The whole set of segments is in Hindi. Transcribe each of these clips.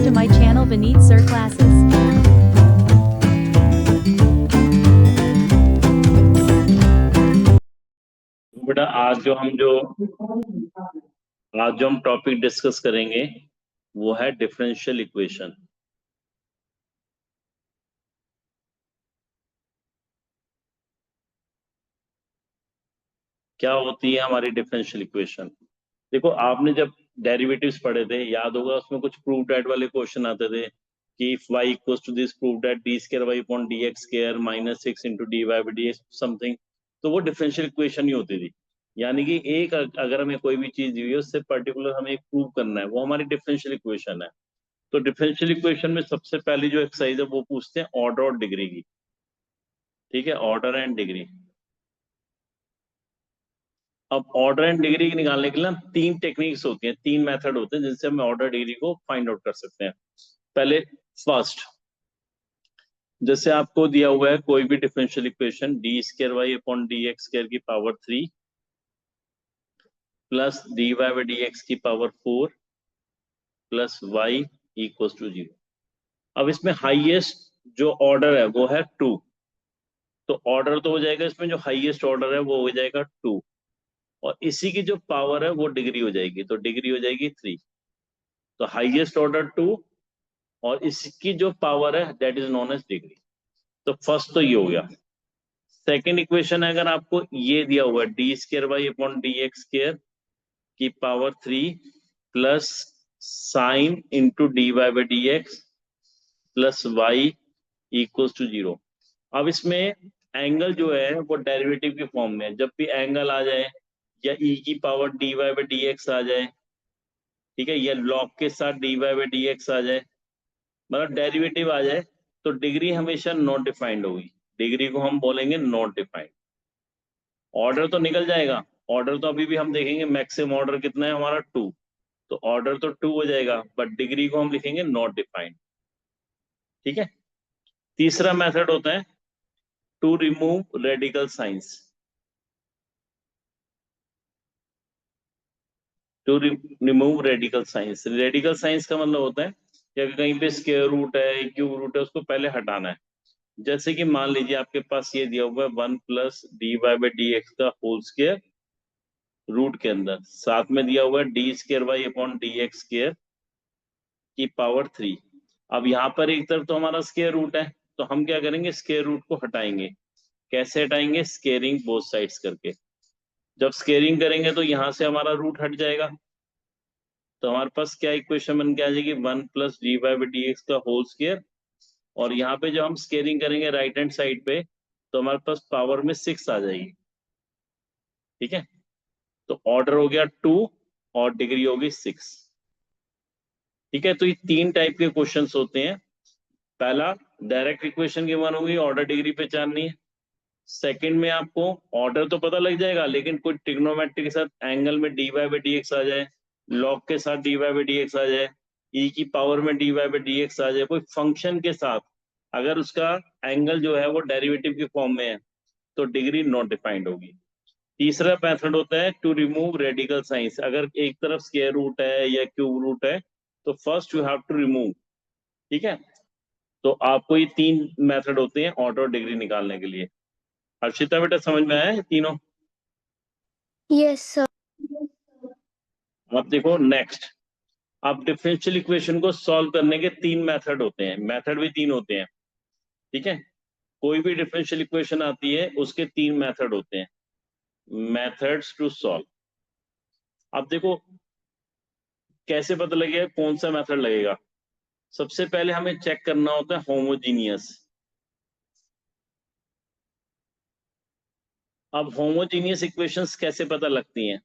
to my channel Vineet Sir Classes. बेटा आज जो हम टॉपिक डिस्कस करेंगे वो है डिफरेंशियल इक्वेशन। क्या होती है हमारी डिफरेंशियल इक्वेशन? देखो, आपने जब डेरिवेटिव्स पढ़े थे याद होगा, उसमें कुछ प्रूव दैट वाले क्वेश्चन आते थे कि if y equals to this prove that d square y upon d x square minus 6 into d y by d x something. तो वो डिफरेंशियल इक्वेशन ही होती थी। यानी कि एक अगर हमें कोई भी चीज दी हुई है उससे पर्टिकुलर हमें एक प्रूव करना है, वो हमारी डिफरेंशियल इक्वेशन है। तो डिफरेंशियल इक्वेशन में सबसे पहली जो एक्सरसाइज है वो पूछते हैं ऑर्डर और डिग्री की। ठीक है, ऑर्डर एंड डिग्री। अब ऑर्डर एंड डिग्री निकालने के लिए ना तीन टेक्निक्स होती हैं, तीन मेथड होते हैं जिनसे हम ऑर्डर डिग्री को फाइंड आउट कर सकते हैं। पहले फर्स्ट, जैसे आपको दिया हुआ है कोई भी differential equation d square y upon d x square की power 3 plus d y by d x की power 4 plus y equals to 0। अब इसमें हाईएस्ट जो ऑर्डर है वो है 2। तो ऑर्डर तो हो जाएगा, इसमें जो हाईएस्ट ऑर्डर है वो हो जाएगा 2 और इसी की जो पावर है वो डिग्री हो जाएगी, तो डिग्री हो जाएगी 3। तो हाईएस्ट ऑर्डर 2 और इसकी जो पावर है that is known as degree. तो फर्स्ट तो ये हो गया। सेकेंड इक्वेशन है, अगर आपको ये दिया हुआ है d square y upon d x square की power 3 plus sine into d y by d x plus y equals to 0। अब इसमें एंगल जो है वो डेरिवेटिव के फॉर्म में है। जब भी एंगल आ जाए या ई की power d y by d x आ जाए, ठीक है, या लॉग के साथ d y by d x आ जाए, मतलब डेरिवेटिव आ जाए, तो डिग्री हमेशा नॉट डिफाइंड होगी। डिग्री को हम बोलेंगे नॉट डिफाइंड। ऑर्डर तो निकल जाएगा, ऑर्डर तो अभी भी हम देखेंगे मैक्सिमम ऑर्डर कितना है हमारा 2, तो ऑर्डर तो 2 हो जाएगा, बट डिग्री को हम लिखेंगे नॉट डिफाइंड। ठीक है। तीसरा मेथड होता है to remove radical signs. To remove radical signs, radical signs का मतलब होता है कि अगर कहीं पे स्क्वायर रूट है, क्यूब रूट है, उसको पहले हटाना है। जैसे कि मान लीजिए आपके पास ये दिया हुआ है 1 plus d y by d x का होल स्क्वायर रूट के अंदर, साथ में दिया हुआ है d square y upon d x square की पावर 3। अब यहाँ पर एक तरफ तो हमारा स्क्वायर रूट है, तो हम क्या करेंगे, स्क्वायर रूट को हटाएंगे। कैसे हटाएंगे? स्केयरिंग बोथ साइड्स करके। जब स्केयरिंग करेंगे तो यहाँ से हमारा रूट हट जाएगा, तो हमारे पास क्या इक्वेशन बन के आ जाएगी, 1 plus d y by d x का होल स्क्वायर। और यहाँ पे जब हम स्केयरिंग करेंगे राइट हैंड साइड पे, तो हमारे पास पावर में 6 आ जाएगी। ठीक है, तो ऑर्डर हो गया 2 और डिग्री होगी 6। ठीक है, तो ये तीन टाइप के क्वेश्चंस होते हैं। पहला, डायरेक्ट इक्वेशन की वन होगी, ऑर्डर डिग्री पहचाननी है। सेकंड में आपको ऑर्डर तो पता लग जाएगा, लेकिन कोई ट्रिग्नोमेट्री के साथ एंगल में d y by d x आ जाए, लॉग के साथ d y by d x आ जाए, ई की पावर में d y by d x आ जाए, कोई फंक्शन के साथ अगर उसका एंगल जो है वो डेरिवेटिव के फॉर्म में है, तो डिग्री नॉट डिफाइंड होगी। तीसरा मेथड होता है टू रिमूव रेडिकल साइंस। अगर एक तरफ स्क्वायर रूट है या क्यूब रूट है, तो first you have to remove. ठीक है, तो आपको ये तीन मेथड होते हैं ऑर्डर और डिग्री निकालने के लिए। हर्षिता बेटा समझ में आया ये तीनों? Yes sir. अब देखो नेक्स्ट, अब डिफरेंशियल इक्वेशन को सॉल्व करने के तीन मेथड होते हैं, मेथड भी तीन होते हैं। ठीक है, कोई भी डिफरेंशियल इक्वेशन आती है उसके तीन मेथड होते हैं, मेथड्स टू सॉल्व। अब देखो कैसे पता लगेगा कौन सा मेथड लगेगा। सबसे पहले हमें चेक करना होता है होमोजीनियस। अब होमोजीनियस इक्वेशंस कैसे पता लगती हैं?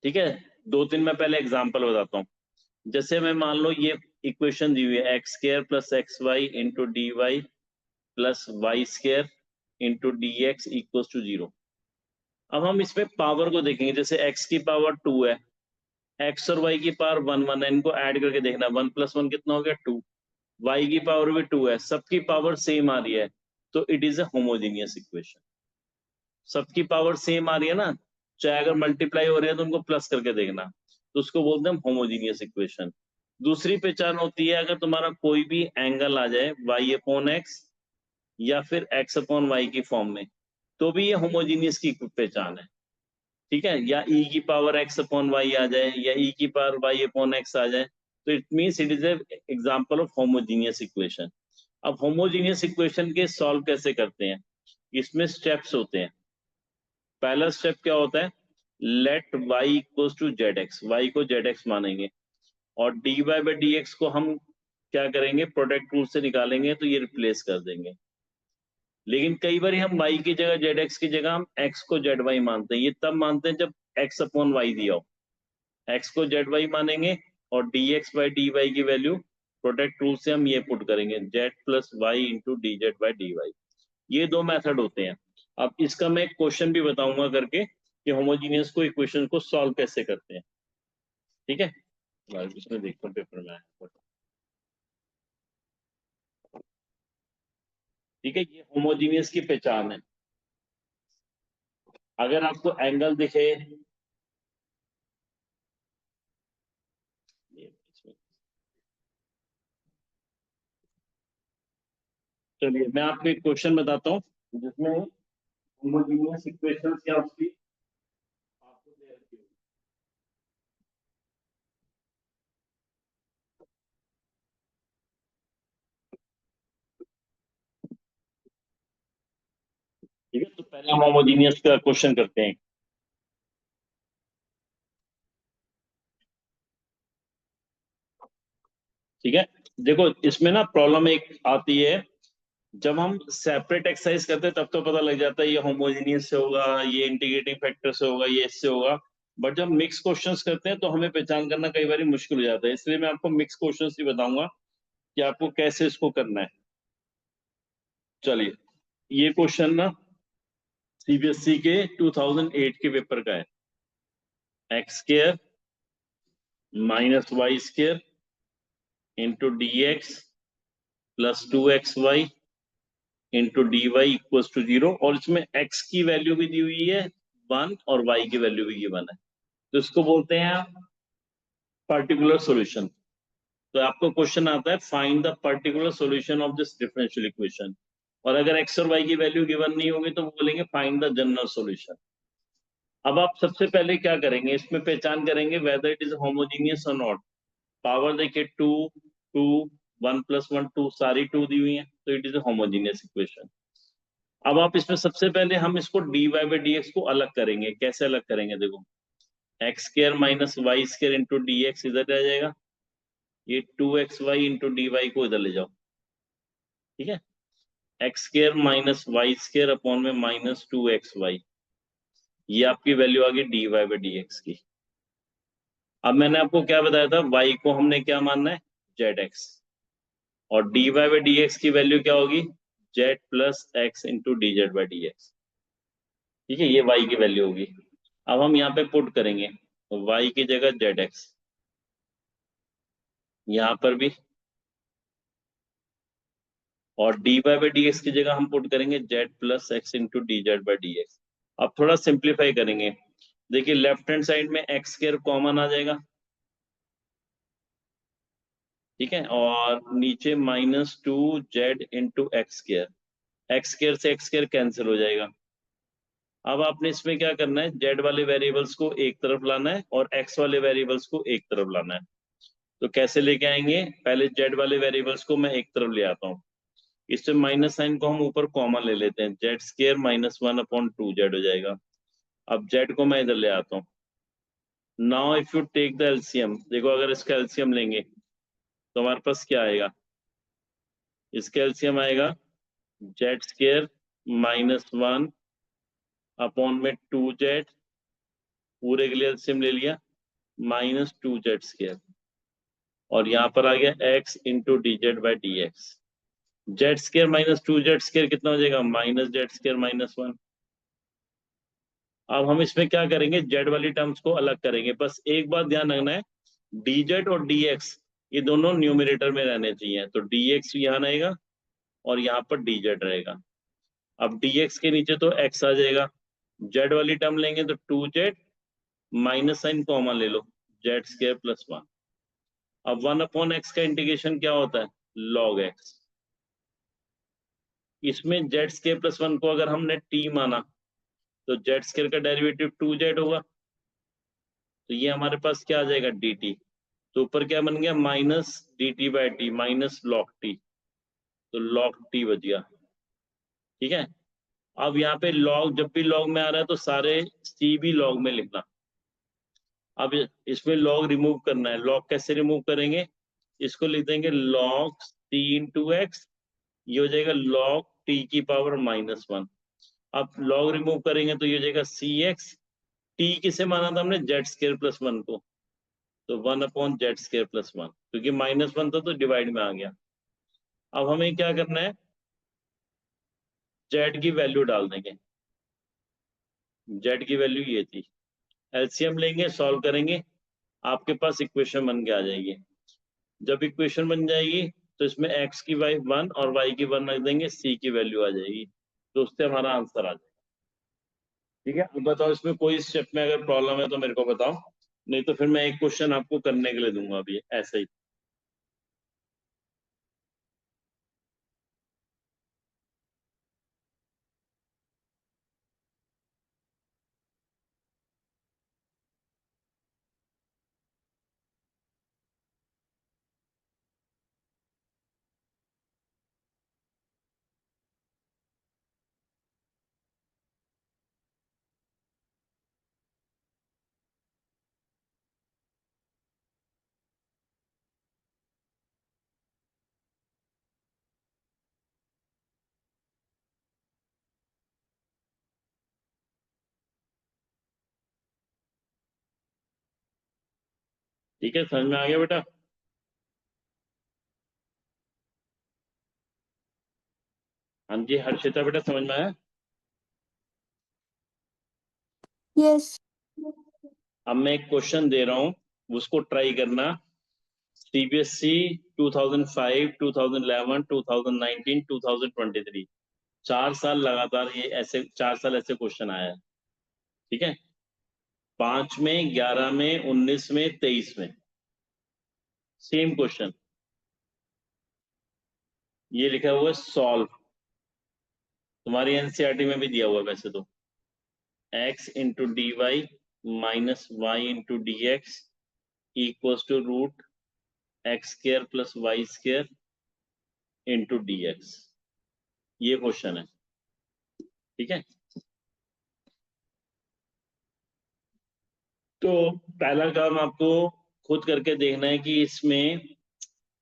ठीक है, दो तीन मैं पहले एग्जांपल बताता हूं। जैसे मैं मान लो ये इक्वेशन दी हुई है x square plus x y into d y plus y square into d x equal to 0। अब हम इसमें पावर को देखेंगे, जैसे x की पावर 2 है, x और y की पावर 1 1 है, इनको ऐड करके देखना, 1 प्लस 1 कितना हो गया 2, y की पावर भी 2 है, सबकी पावर सेम आ रही है, तो it is a homogeneous equation. सबकी पावर सेम आ रही है ना, चाहे अगर मल्टीप्लाई हो रही है तो उनको प्लस करके देखना, तो उसको बोलते हैं होमोजीनियस इक्वेशन। दूसरी पहचान होती है अगर तुम्हारा कोई भी एंगल आ जाए y/x या फिर x/y की फॉर्म में, तो भी ये होमोजीनियस की पहचान है। ठीक है, या e की पावर x/y आ जाए या e की पावर y/x आ जाए, तो it means it is example of homogeneous equation. अब होमोजीनियस इक्वेशन के सॉल्व कैसे करते हैं, इसमें स्टेप्स होते हैं। पहला स्टेप क्या होता है, let y equals to zx, y को zx मानेंगे, और dy बाई dx को हम क्या करेंगे, प्रोडक्ट रूल से निकालेंगे तो ये रिप्लेस कर देंगे। लेकिन कई बार हम y की जगह zx की जगह हम x को zy मानते हैं। ये तब मानते हैं जब x/y दिया हो, x को zy मानेंगे और dx बाई dy की वैल्यू प्रोडक्ट रूल से हम ये पुट करेंगे z plus y into d z by d y. ये दो मेथड होते हैं। अब इसका मैं एक क्वेश्चन भी बताऊंगा करके कि होमोजीनियस को इक्वेशन को सॉल्व कैसे करते हैं। ठीक है, इसमें देखता हूँ पेपर में आया। ठीक है, ये होमोजीनियस की पहचान है। अगर आपको एंगल दिखे, चलिए मैं आपको एक क्वेश्चन बताता हूँ जिसमें होमोजीनियस इक्वेशन क्या उसकी आपको दे रखी होगी। ठीक है, तो पहले हम होमोजीनियस का क्वेश्चन करते हैं। ठीक है, देखो इसमें ना प्रॉब्लम एक आती है, जब हम सेपरेट एक्सरसाइज करते हैं तब तो पता लग जाता है ये होमोजीनियस से होगा, ये इंटीग्रेटिंग फैक्टर से होगा, ये इससे होगा। बट जब मिक्स क्वेश्चंस करते हैं तो हमें पहचान करना कई बार मुश्किल हो जाता है, इसलिए मैं आपको मिक्स क्वेश्चंस ही बताऊंगा कि आपको कैसे इसको करना है। चलिए, ये क्वेश्चन ना सीबीएसई के 2008 के पेपर का है। X square minus y square into d x plus 2xy into d y equal to 0, और इसमें x की वैल्यू भी दी हुई है 1 और y की वैल्यू भी गिवन है। तो इसको बोलते हैं पर्टिकुलर सॉल्यूशन। तो आपको क्वेश्चन आता है find the particular solution of this differential equation, और अगर x और y की वैल्यू गिवन नहीं होगी तो वो बोलेंगे फाइंड द जनरल सॉल्यूशन। अब आप सबसे पहले क्या करेंगे, इसमें पहचान करेंगे वेदर इट इज होमोजीनियस और नॉट। पावर देखिए 2 2 1 प्लस 1 2, सारी 2 दी हुई है, तो इट इज होमोजीनियस इक्वेशन। अब आप इसमें सबसे पहले हम इसको dy बाई डी एक्स को अलग करेंगे। कैसे अलग करेंगे, देखो x square minus y square into d x इधर आ जाएगा, ये 2xy इंटू डी वाई को इधर ले जाओ। ठीक है, x square minus y square upon में माइनस 2xy, ये आपकी वैल्यू आ गई dy बाई डी एक्स की। अब मैंने आपको क्या बताया था, y को हमने क्या मानना है, zx, और dy बाई डी एक्स की वैल्यू क्या होगी, z plus x into d z by d x. ठीक है, ये y की वैल्यू होगी। अब हम यहाँ पे पुट करेंगे y की जगह zx, यहाँ पर भी, और dy बाई डी एक्स की जगह हम पुट करेंगे z plus x into d z by d x. अब थोड़ा सिंप्लीफाई करेंगे, देखिए लेफ्ट हैंड साइड में एक्स स्क्वायर कॉमन आ जाएगा। ठीक है, और नीचे minus 2z into x square, x square से एक्स स्क्वायर कैंसिल हो जाएगा। अब आपने इसमें क्या करना है, z वाले वेरिएबल्स को एक तरफ लाना है और x वाले वेरिएबल्स को एक तरफ लाना है। तो कैसे लेके आएंगे, पहले z वाले वेरिएबल्स को मैं एक तरफ ले आता हूँ, इससे माइनस साइन को हम ऊपर कॉमन ले लेते हैं, जेड स्क्र माइनस 1/2z हो जाएगा। अब z को मैं इधर ले आता हूँ। Now if you take the LCM, देखो अगर इसका एलसीएम लेंगे तो हमारे पास क्या आएगा, इसका एलसीएम आएगा जेड स्क्र माइनस 1/2z, पूरे के लिए एलसीएम ले लिया, माइनस 2z स्क्र, और यहाँ पर आ गया x into d z by d x. Z square minus 2z square कितना हो जाएगा, माइनस जेड स्क्र माइनस 1। अब हम इसमें क्या करेंगे, जेड वाली टर्म्स को अलग करेंगे। बस एक बात ध्यान रखना है, dz और dx ये दोनों न्यूमरेटर में रहने चाहिए, तो dx यहाँ रहेगा और यहाँ पर dz रहेगा। अब dx के नीचे तो x आ जाएगा, z वाली टर्म लेंगे तो 2z, माइनस साइन कॉमन ले लो, जेड स्क्र प्लस 1। अब 1/x का इंटीग्रेशन क्या होता है, log x। इसमें z स्क्वायर प्लस 1 को अगर हमने t माना तो z स्क्वायर का डेरिवेटिव 2z होगा, तो ये हमारे पास क्या आ जाएगा dt। तो ऊपर क्या बन गया minus dt by T minus log t, तो log t बच गया। ठीक है, अब यहाँ पे log, जब भी log में आ रहा है तो सारे c भी log में लिखना। अब इसमें log रिमूव करना है, log कैसे रिमूव करेंगे, इसको लिख देंगे log c इंटू एक्स, ये हो जाएगा log t की पावर -1। अब log रिमूव करेंगे तो ये हो जाएगा सी एक्स, t किसे माना था हमने, जेड स्क्वायर प्लस 1 को, तो 1/z स्क्वायर प्लस 1, क्योंकि -1 था तो डिवाइड में आ गया। अब हमें क्या करना है, z की वैल्यू डाल देंगे, z की वैल्यू ये थी, एलसीएम लेंगे, सॉल्व करेंगे, आपके पास इक्वेशन बन के आ जाएगी। जब इक्वेशन बन जाएगी तो इसमें x की y 1 और y की 1 रख देंगे, c की वैल्यू आ जाएगी, तो उससे हमारा आंसर आ जाएगा। ठीक है, अब बताओ इसमें कोई स्टेप में अगर प्रॉब्लम है तो मेरे को बताओ, नहीं तो फिर मैं एक क्वेश्चन आपको करने के लिए दूंगा अभी ऐसे ही। ठीक है, समझ में आ गया बेटा। हाँ जी हर्षिता बेटा, समझ में आया। Yes. अब मैं एक क्वेश्चन दे रहा हूँ, उसको ट्राई करना। सीबीएसई 2005, 2011, 2019, 2023, 4 साल लगातार ये ऐसे 4 साल ऐसे क्वेश्चन आया है। ठीक है, 5 में, 11 में, 19 में, 23 में सेम क्वेश्चन, ये लिखा हुआ है सॉल्व, तुम्हारी एनसीईआरटी में भी दिया हुआ है वैसे तो, x into d y minus y into d x equals to root x square plus y square into d x, ये क्वेश्चन है। ठीक है, तो पहला काम आपको खुद करके देखना है कि इसमें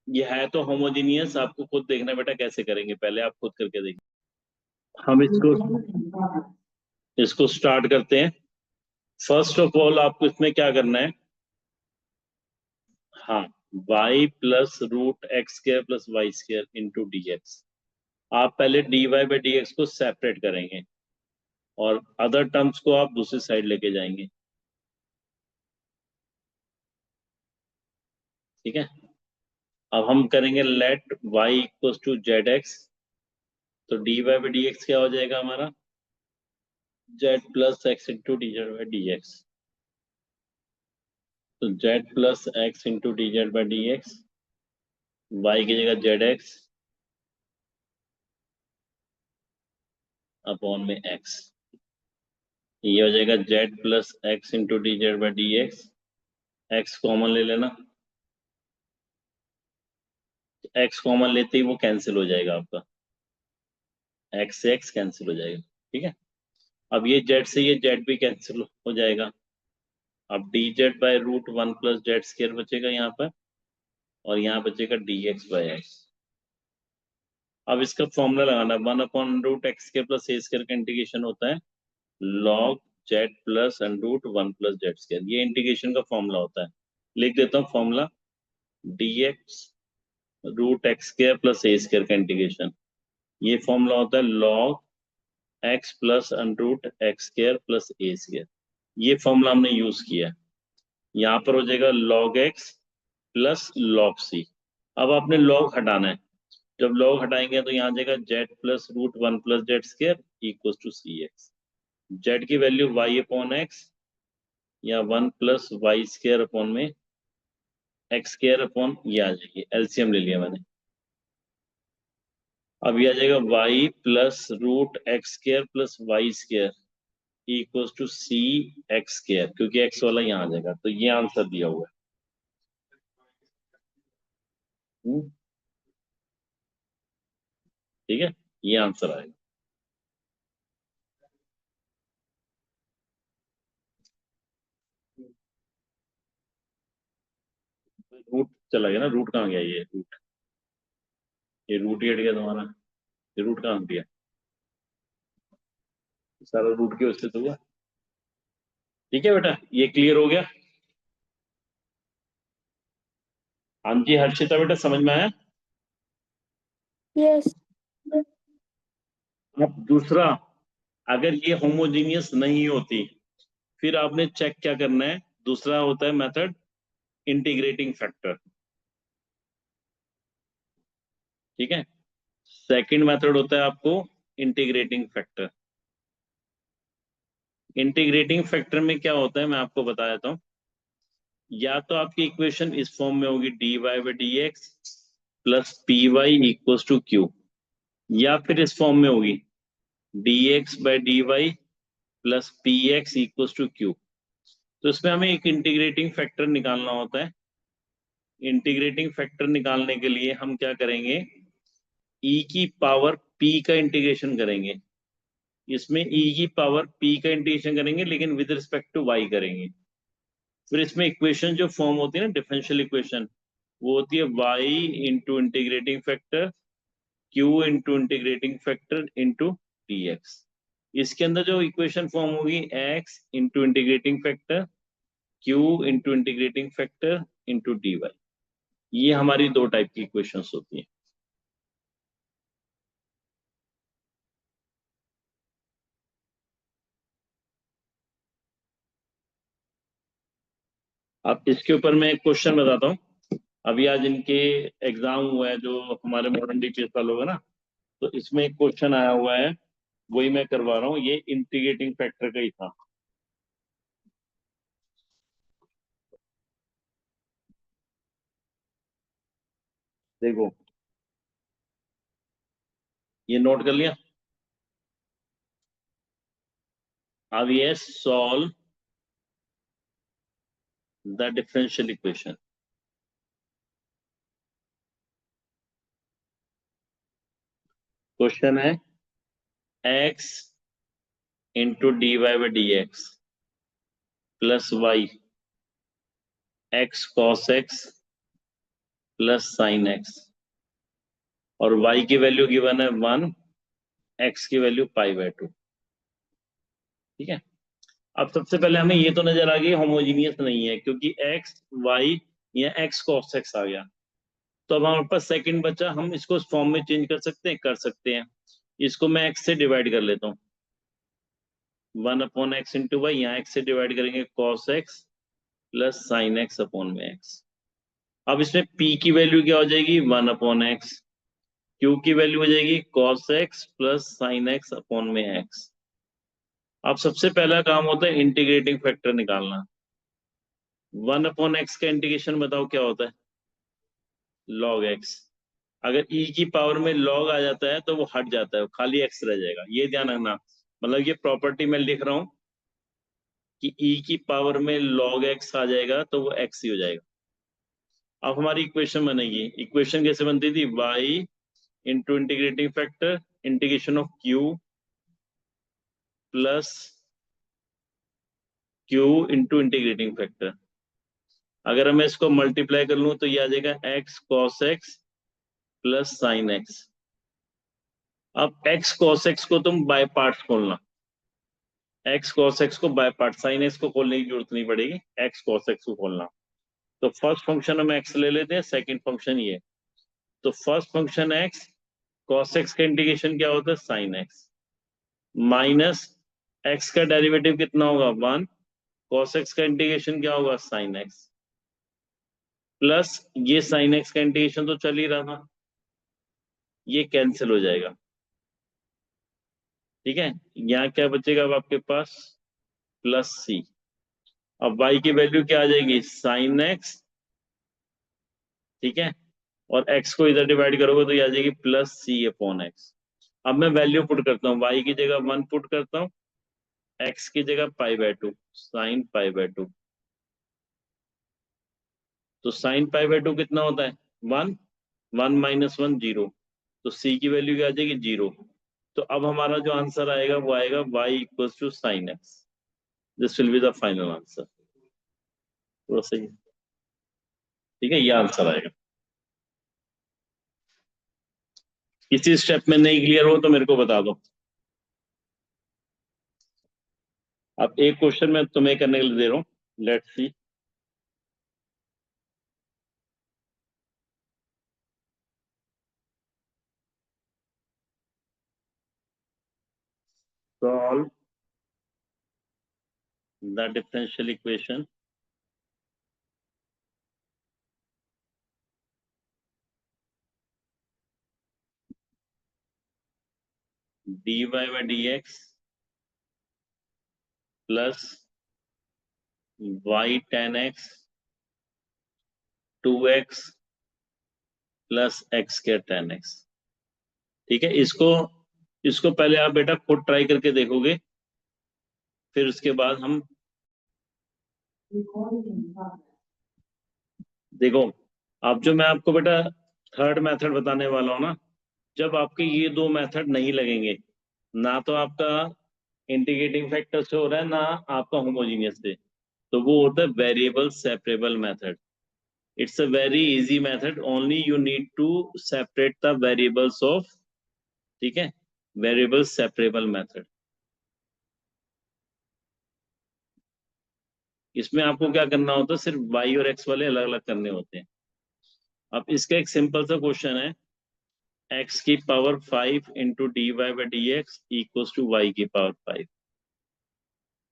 ये है तो होमोजीनियस, आपको खुद देखना है बेटा कैसे करेंगे, पहले आप खुद करके देखिए। हम इसको स्टार्ट करते हैं। फर्स्ट ऑफ ऑल आपको इसमें क्या करना है, हाँ, y plus root x square plus y square into d x, आप पहले dy बाई डी एक्स को सेपरेट करेंगे और अदर टर्म्स को आप दूसरी साइड लेके जाएंगे। ठीक है, अब हम करेंगे let y equals to z x, तो dy बाई डी एक्स क्या हो जाएगा हमारा, z plus x into d z by d x, तो z plus x into d z by d x, y की जगह जेड एक्स अपॉन में x, ये हो जाएगा z plus x into d z by d x, x common ले लेना, एक्स कॉमन लेते ही वो कैंसिल हो जाएगा आपका, एक्स से एक्स कैंसिल हो जाएगा। ठीक है, अब ये जेड से ये जेड भी कैंसिल हो जाएगा, अब d z by root 1 plus z square बचेगा यहाँ पर, और यहाँ बचेगा डी एक्स बाई एक्स। अब इसका फॉर्मूला लगाना, 1/√x square plus a square का इंटीग्रेशन होता है log z plus √1 plus z square, ये इंटीग्रेशन का फॉर्मूला होता है। लिख देता हूँ formula, dx root x square plus a square का इंटीग्रेशन, ये फॉर्मूला होता है log x plus √x square plus a square, ये फॉर्मूला हमने यूज किया है। यहाँ पर हो जाएगा log x plus log c। अब आपने log हटाना है, जब log हटाएंगे तो यहाँ आ जाएगा z plus √1 plus z square equal to c x, z की वैल्यू y अपॉन एक्स या 1 प्लस वाई स्क्र अपॉन में एक्स स्क्वायर अपॉन ये आ जाएगी, एलसीएम ले लिया मैंने। अब ये आ जाएगा y plus root x square plus y square equals to c x square, क्योंकि एक्स वाला यहाँ आ जाएगा, तो ये आंसर दिया हुआ है। ठीक है, ये आंसर आएगा। रूट चला गया ना, रूट कहाँ गया? ये रूट ही हट गया तुम्हारा। ये रूट कहाँ दिया? सारा रूट की वजह से तो हुआ। ठीक है बेटा, ये क्लियर हो गया? हाँ जी हर्षिता बेटा, समझ में आया? Yes. अब दूसरा, अगर ये होमोजीनियस नहीं होती फिर आपने चेक क्या करना है? दूसरा होता है मेथड इंटीग्रेटिंग फैक्टर। ठीक है, सेकंड मेथड होता है आपको इंटीग्रेटिंग फैक्टर। इंटीग्रेटिंग फैक्टर में क्या होता है मैं आपको बता देता हूं। या तो आपकी इक्वेशन इस फॉर्म में होगी dy by d x plus p y equals to q, या फिर इस फॉर्म में होगी dx by d y plus p x equals to q. तो इसमें हमें एक इंटीग्रेटिंग फैक्टर निकालना होता है। इंटीग्रेटिंग फैक्टर निकालने के लिए हम क्या करेंगे? e की पावर p का इंटीग्रेशन करेंगे। इसमें e की पावर p का इंटीग्रेशन करेंगे, लेकिन विद रिस्पेक्ट टू y करेंगे। फिर इसमें इक्वेशन जो फॉर्म होती है ना, डिफरेंशियल इक्वेशन, वो होती है y into integrating factor q into integrating factor into d x. इसके अंदर जो इक्वेशन फॉर्म होगी x into integrating factor q into integrating factor into d y. ये हमारी दो टाइप की इक्वेशंस होती हैं। अब इसके ऊपर मैं एक क्वेश्चन बताता हूँ। अभी आज इनके एग्जाम हुआ है जो हमारे मॉडर्न डीपीएस वालों का ना, तो इसमें एक क्वेश्चन आया हुआ है, वही मैं करवा रहा हूँ। ये इंटीग्रेटिंग फैक्टर का ही था। देखो, ये नोट कर लिया। अब ये solve the differential equation. Question है x into d y by d x plus y x cos x plus sine x, और y की वैल्यू गिवन है 1, x की वैल्यू पाई बाय 2। ठीक है, अब सबसे पहले हमें ये तो नजर आ गई होमोजीनियस नहीं है, क्योंकि x y या x cos x आ गया। तो अब हमारे पास सेकंड बचा, हम इसको इस फॉर्म में चेंज कर सकते हैं? कर सकते हैं। इसको मैं x से डिवाइड कर लेता हूँ। 1 अपॉन एक्स इंटू वाई, यहाँ x से डिवाइड करेंगे cos x plus sine x upon में x। अब इसमें p की वैल्यू क्या हो जाएगी? 1 अपॉन एक्स। q की वैल्यू हो जाएगी cos x plus sine x upon में x। अब सबसे पहला काम होता है इंटीग्रेटिंग फैक्टर निकालना। 1 अपॉन एक्स का इंटीग्रेशन बताओ क्या होता है? Log x. अगर e की पावर में log आ जाता है तो वो हट जाता है, खाली x रह जाएगा, ये ध्यान रखना। मतलब ये प्रॉपर्टी मैं लिख रहा हूं कि e की पावर में log x आ जाएगा तो वो x ही हो जाएगा। अब हमारी इक्वेशन बनेगी। इक्वेशन कैसे बनती थी? y into integrating factor integration of q plus q into integrating factor. अगर मैं इसको मल्टीप्लाई कर लूं तो ये आ जाएगा x cos x plus sine x. अब x cos x को तुम बाय पार्ट्स खोलना। x cos x को बाय पार्ट, साइन x को खोलने की जरूरत नहीं पड़ेगी, x cos x को खोलना। तो फर्स्ट फंक्शन हम x ले लेते हैं, सेकंड फंक्शन ये। तो first function x cos x का इंटीग्रेशन क्या होता है? साइन x माइनस x का डेरिवेटिव कितना होगा? 1। cos x का इंटीग्रेशन क्या होगा? साइन x प्लस ये साइन x का इंटीग्रेशन तो चल ही रहा था, ये कैंसिल हो जाएगा। ठीक है, यहाँ क्या बचेगा अब आपके पास? Plus c। अब y की वैल्यू क्या आ जाएगी? साइन x ठीक है, और x को इधर डिवाइड करोगे तो ये आ जाएगी प्लस सी अपॉन एक्स। अब मैं वैल्यू पुट करता हूँ, y की जगह 1 पुट करता हूँ, x की जगह π/2 साइन π/2। तो साइन π/2 कितना होता है 1, 1 माइनस 1 0, तो c की वैल्यू क्या आ जाएगी 0। तो अब हमारा जो आंसर आएगा वो आएगा y equals to sine x. This will be the final answer. तो सही है, ठीक है, ये आंसर आएगा। किसी स्टेप में नहीं क्लियर हो तो मेरे को बता दो। अब एक क्वेश्चन मैं तुम्हें करने के लिए दे रहा हूँ, let's see. Solve the differential equation dy by dx plus y tan x 2x plus x के tan x। ठीक है, इसको पहले आप बेटा खुद ट्राई करके देखोगे, फिर उसके बाद हम देखो। अब जो मैं आपको बेटा थर्ड मेथड बताने वाला हूँ ना, जब आपके ये दो मेथड नहीं लगेंगे, ना तो आपका इंटीग्रेटिंग फैक्टर से हो रहा है ना आपका होमोजीनियस से, तो वो होता है variable separable method. It's a very easy method, only you need to separate the variables of, ठीक है, वेरिएबल सेपरेबल मेथड। इसमें आपको क्या करना होता है, सिर्फ y और x वाले अलग अलग करने होते हैं। अब इसका एक सिंपल सा क्वेश्चन है, x की power 5 into d y by d x equals to y की पावर 5।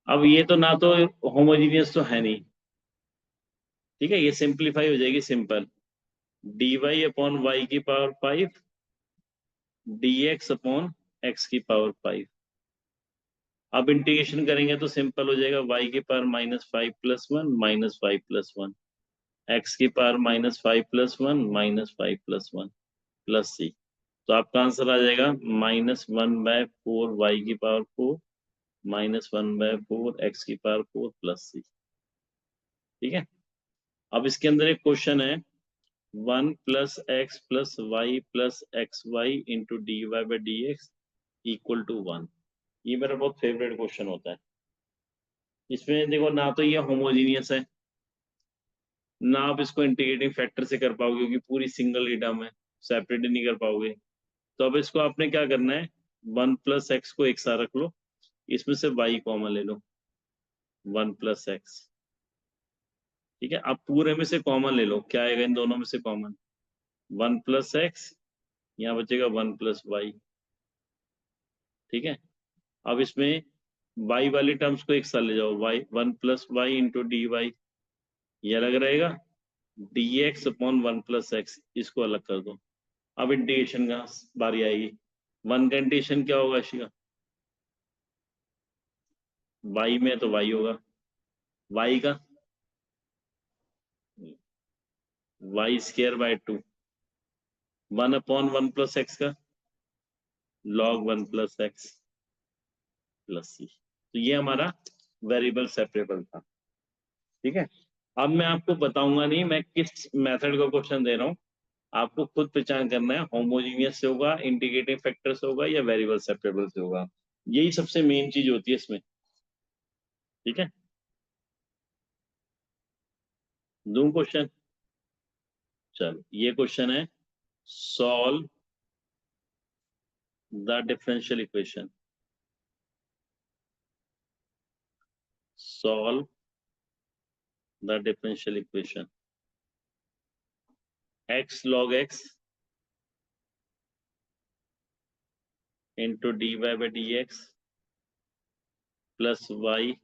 अब ये तो ना तो होमोजीनियस तो है नहीं, ठीक है, ये सिंप्लीफाई हो जाएगी simple, d y upon y की power 5 d x upon x की पावर 5। अब इंटीग्रेशन करेंगे तो सिंपल हो जाएगा, y की पावर -5 + 1 -5 + 1, x की पावर -5 + 1 -5 + 1 प्लस c। तो आपका आंसर आ जाएगा -1/4 y की पावर 4 -1/4 x की पावर 4 प्लस c। ठीक है, अब इसके अंदर एक क्वेश्चन है 1 + x + y + xy into d y by d x equal to 1। ये मेरा बहुत फेवरेट क्वेश्चन होता है। इसमें देखो, ना तो ये होमोजीनियस है, ना आप इसको इंटीग्रेटिंग फैक्टर से कर पाओगे क्योंकि पूरी सिंगल टर्म है, सेपरेट नहीं कर पाओगे। तो अब इसको आपने क्या करना है, 1 + x को एक साथ रख लो, इसमें से y कॉमन ले लो, 1 + x। ठीक है, अब पूरे में से कॉमन ले लो, क्या आएगा इन दोनों में से कॉमन, 1 + x, यहाँ बचेगा 1 + y। ठीक है, अब इसमें y वाली टर्म्स को एक साथ ले जाओ, y 1 + y into d y, ये अलग रहेगा, dx अपॉन 1 + x, इसको अलग कर दो। अब इंटीग्रेशन का बारी आएगी, 1 का इंटीग्रेशन क्या होगा शिवा, y में तो y होगा, y का y² 2, 1 अपॉन 1 + x का log 1 + x प्लस c। तो ये हमारा वेरिएबल सेपरेबल था। ठीक है, अब मैं आपको बताऊंगा नहीं मैं किस मेथड का क्वेश्चन दे रहा हूँ, आपको खुद पहचान करना है, होमोजीनियस से होगा, इंटीग्रेटिंग फैक्टर से होगा या वेरिएबल सेपरेबल से होगा। यही सबसे मेन चीज होती है इसमें। ठीक है, दूं क्वेश्चन, चलो ये क्वेश्चन है, solve the differential equation, solve the differential equation x log x into d y by d x plus y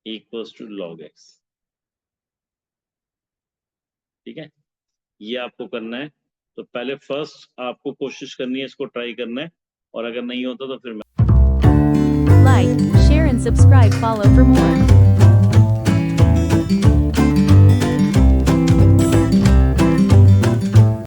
equals to log x। ठीक है, ये आपको करना है। तो पहले फर्स्ट आपको कोशिश करनी है, इसको ट्राई करना है, और अगर नहीं होता तो फिर Like, share and subscribe. Follow for more.